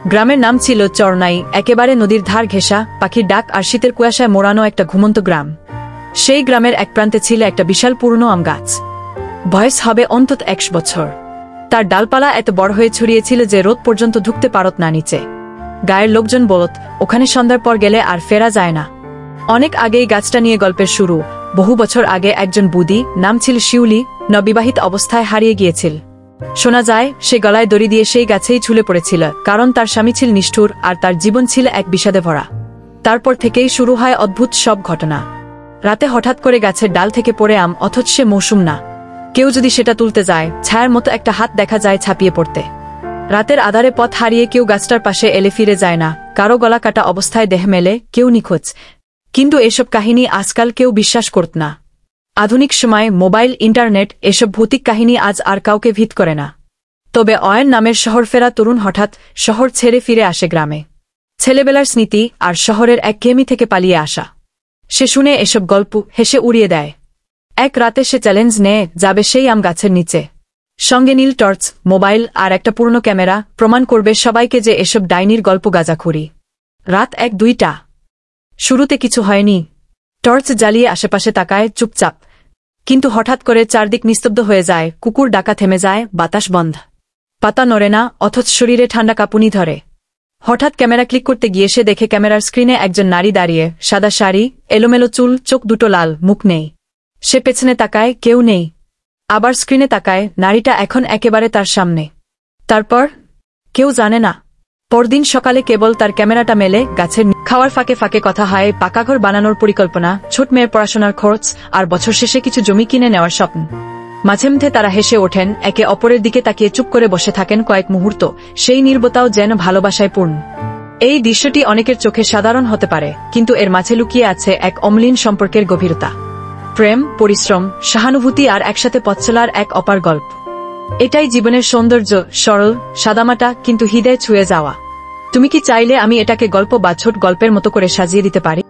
গ্রামের নাম ছিল চরনাই, একেবারে নদীর ধার ঘেঁষা, পাখির ডাক আর শীতের কুয়াশায় মোড়ানো একটা ঘুমন্ত গ্রাম। সেই গ্রামের এক প্রান্তে ছিল একটা বিশাল পুরনো আম গাছ। বয়স হবে অন্তত 100 বছর। তার ডালপালা এত বড় হয়ে ছড়িয়েছিল যে রোদ পর্যন্ত ঢুকতে পারত না নিচে। গায়ের লোকজন বলত, ওখানে সন্ধ্যার পর গেলে আর ফেরা যায় না। অনেক আগেই গাছটা নিয়ে গল্পের শুরু। বহু বছর আগে একজন বুদি, নাম ছিল শিউলি, নববিবাহিত অবস্থায় হারিয়ে গিয়েছিল। শোনা যায় সে গলায় দড়ি দিয়ে সেই গাছেই ঝুলে পড়েছিল, কারণ তার স্বামী ছিল নিষ্ঠুর আর তার জীবন ছিল এক বিষাদে ভরা। তারপর থেকেই শুরু হয় অদ্ভুত সব ঘটনা। রাতে হঠাৎ করে গাছের ডাল থেকে পড়ে আম, অথচ সে মৌসুম না। কেউ যদি সেটা তুলতে যায়, ছায়ার মতো একটা হাত দেখা যায় ছাপিয়ে পড়তে। রাতের আধারে পথ হারিয়ে কেউ গাছটার পাশে এলে ফিরে যায় না, কারো গলা কাটা অবস্থায় দেহ মেলে, কেউ নিখোঁজ। কিন্তু এসব কাহিনী আজকাল কেউ বিশ্বাস করত না। আধুনিক সময়ে মোবাইল, ইন্টারনেট, এসব ভৌতিক কাহিনী আজ আর কাউকে ভীত করে না। তবে অয়ন নামের শহরফেরা তরুণ হঠাৎ শহর ছেড়ে ফিরে আসে গ্রামে। ছেলেবেলার স্মৃতি আর শহরের একঘেয়েমি থেকে পালিয়ে আসা। সে শুনে এসব গল্প, হেসে উড়িয়ে দেয়। এক রাতে সে চ্যালেঞ্জ নেয়, যাবে সেই আম গাছের নিচে। সঙ্গে নীল টর্চ, মোবাইল আর একটা পুরনো ক্যামেরা, প্রমাণ করবে সবাইকে যে এসব ডাইনির গল্প গাঁজাখুরি। রাত 1-2টা। শুরুতে কিছু হয়নি। টর্চ জ্বালিয়ে আশেপাশে তাকায়, চুপচাপ। কিন্তু হঠাৎ করে চারদিক নিস্তব্ধ হয়ে যায়, কুকুর ডাকা থেমে যায়, বাতাস বন্ধ। পাতা নড়ে না, অথচ শরীরে ঠান্ডা কাঁপুনি ধরে। হঠাৎ ক্যামেরা ক্লিক করতে গিয়ে সে দেখে ক্যামেরার স্ক্রিনে একজন নারী দাঁড়িয়ে, সাদা শাড়ি, এলোমেলো চুল, চোখ দুটো লাল, মুখ নেই। সে পেছনে তাকায়, কেউ নেই। আবার স্ক্রিনে তাকায়, নারীটা এখন একেবারে তার সামনে। তারপর কেউ জানে না। পরদিন সকালে কেবল তার ক্যামেরাটা মেলে গাছের। খাওয়ার ফাঁকে ফাঁকে কথা হয় পাকাঘর বানানোর পরিকল্পনা, ছোট মেয়ের পড়াশোনার খরচ আর বছর শেষে কিছু জমি কিনে নেওয়ার স্বপ্ন। মাঝে মধ্যে তারা হেসে ওঠেন, একে অপরের দিকে তাকিয়ে চুপ করে বসে থাকেন কয়েক মুহূর্ত। সেই নীরবতাও যেন ভালোবাসায় পূর্ণ। এই দৃশ্যটি অনেকের চোখে সাধারণ হতে পারে, কিন্তু এর মাঝে লুকিয়ে আছে এক অম্লীন সম্পর্কের গভীরতা। প্রেম, পরিশ্রম, সহানুভূতি আর একসাথে পথ চলার এক অপার গল্প। এটাই জীবনের সৌন্দর্য, সরল, সাদামাটা, কিন্তু হৃদয়ে ছুঁয়ে যাওয়া। তুমি কি চাইলে আমি এটাকে গল্প বা ছোট গল্পের মতো করে সাজিয়ে দিতে পারি?